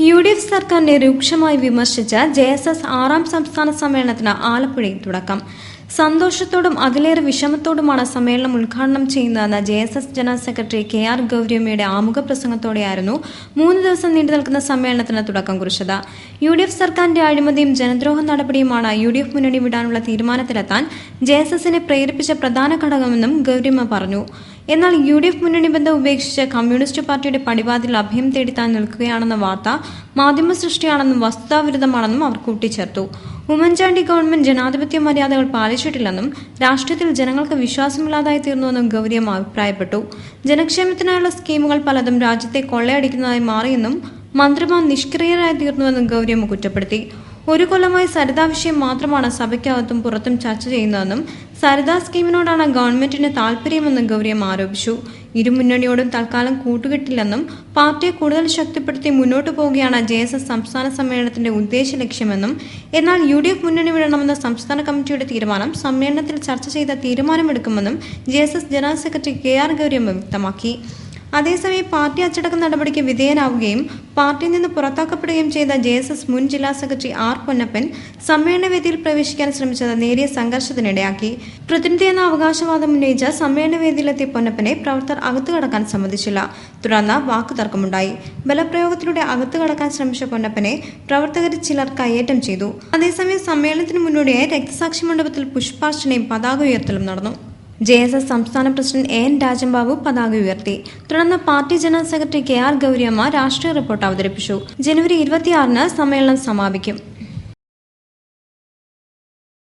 UDF സർക്കാരിനെ രൂക്ഷമായി വിമർശിച്ച JSS ആറാം സംസ്ഥാന സമ്മേളനത്തിന് ആലപ്പുഴയിൽ തുടക്കം. സന്തോഷത്തോടും അതിലേറെ വിഷമത്തോടുമാണ് സമ്മേളനം ഉദ്ഘാടനം ചെയ്യുന്നതെന്ന് JSS ജനറൽ സെക്രട്ടറി KR ഗൗരിയമ്മയുടെ ആമുഖ പ്രസംഗത്തോടെയായിരുന്നു 3 ദിവസം നീണ്ടുനിൽക്കുന്ന സമ്മേളനത്തിന് തുടക്കം കുറിച്ചത്. UDF സർക്കാരിന്റെ അഴിമതിയും ജനദ്രോഹ നടപടിയുമാണ് UDF മുന്നണി വിടാനുള്ള തീരുമാനത്തിലെത്താൻ JSSനെ പ്രേരിപ്പിച്ച പ്രധാന ഘടകമെന്നും ഗൗരിയമ്മ പറഞ്ഞു. എന്നാൽ UDF മുന്നണി ബന്ധം ഉപേക്ഷിച്ച് കമ്മ്യൂണിസ്റ്റ് പാർട്ടിയുടെ പടിവാതിൽ അഭയം തേടി താൻ നിൽക്കുകയാണെന്ന വാർത്ത മാധ്യമ സൃഷ്ടിയാണെന്നും വസ്തുതാവിരുദ്ധമാണെന്നും അവർ കൂട്ടിച്ചേർത്തു. ഉമ്മൻചാണ്ടി ഗവൺമെന്റ് ജനാധിപത്യ മര്യാദകൾ പാലിച്ചിട്ടില്ലെന്നും രാഷ്ട്രീയത്തിൽ ജനങ്ങൾക്ക് വിശ്വാസമില്ലാതായി തീർന്നുവെന്നും ഗൗരിയമ്മ അഭിപ്രായപ്പെട്ടു. ജനക്ഷേമത്തിനായുള്ള സ്കീമുകൾ പലതും രാജ്യത്തെ കൊള്ളയടിക്കുന്നതായി മാറിയെന്നും മന്ത്രിമാർ നിഷ്ക്രിയരായി തീർന്നുവെന്നും ഗൗരിയമ്മ കുറ്റപ്പെടുത്തി. ഒരു കൊല്ലമായി സരിതാ വിഷയം മാത്രമാണ് സഭയ്ക്കകത്തും പുറത്തും ചർച്ച ചെയ്യുന്നതെന്നും സരിതാ സ്കീമിനോടാണ് ഗവൺമെന്റിന് താൽപര്യമെന്നും ഗൗരിയമ്മ ആരോപിച്ചു. ഇരുമുന്നണിയോടും തൽക്കാലം കൂട്ടുകെട്ടില്ലെന്നും പാർട്ടിയെ കൂടുതൽ ശക്തിപ്പെടുത്തി മുന്നോട്ടു പോവുകയാണ് JSS സംസ്ഥാന സമ്മേളനത്തിന്റെ ഉദ്ദേശ ലക്ഷ്യമെന്നും എന്നാൽ UDF മുന്നണി വിടണമെന്ന സംസ്ഥാന കമ്മിറ്റിയുടെ തീരുമാനം സമ്മേളനത്തിൽ ചർച്ച ചെയ്ത തീരുമാനമെടുക്കുമെന്നും JSS general secretary KR Gowriamma വ്യക്തമാക്കി. അതേസമയം പാർട്ടി അച്ചടക്ക നടപടിക്ക് വിധേയനാവുകയും പാർട്ടിയിൽ നിന്ന് പുറത്താക്കപ്പെടുകയും ചെയ്ത JSS മുൻ ജില്ലാ സെക്രട്ടറി R പൊന്നപ്പൻ സമ്മേളനവേദിയിൽ പ്രവേശിക്കാൻ ശ്രമിച്ചത് നേരിയ സംഘർഷത്തിനിടയാക്കി. പ്രതിനിധി എന്ന അവകാശവാദം ഉന്നയിച്ച സമ്മേളനവേദിയിലെത്തിയ പൊന്നപ്പനെ പ്രവർത്തകർ അകത്തുകടക്കാൻ സമ്മതിച്ചില്ല. തുടർന്ന് വാക്കുതർക്കമുണ്ടായി. ബലപ്രയോഗത്തിലൂടെ അകത്തുകടക്കാൻ ശ്രമിച്ച പൊന്നപ്പനെ പ്രവർത്തകരിൽ ചിലർ കയ്യേറ്റം ചെയ്തു. അതേസമയം സമ്മേളനത്തിന് മുന്നോടിയായി രക്തസാക്ഷി മണ്ഡപത്തിൽ പുഷ്പാർച്ചനയും പതാക ഉയർത്തലും നടന്നു. JSS സംസ്ഥാന പ്രസിഡന്റ് AN രാജൻബാബു പതാക ഉയർത്തി. തുടർന്ന് party general secretary KR Gowriamma രാഷ്ട്രീയ റിപ്പോർട്ട് അവതരിപ്പിച്ചു. ജനുവരി 26-ന് സമ്മേളനം സമാപിക്കും.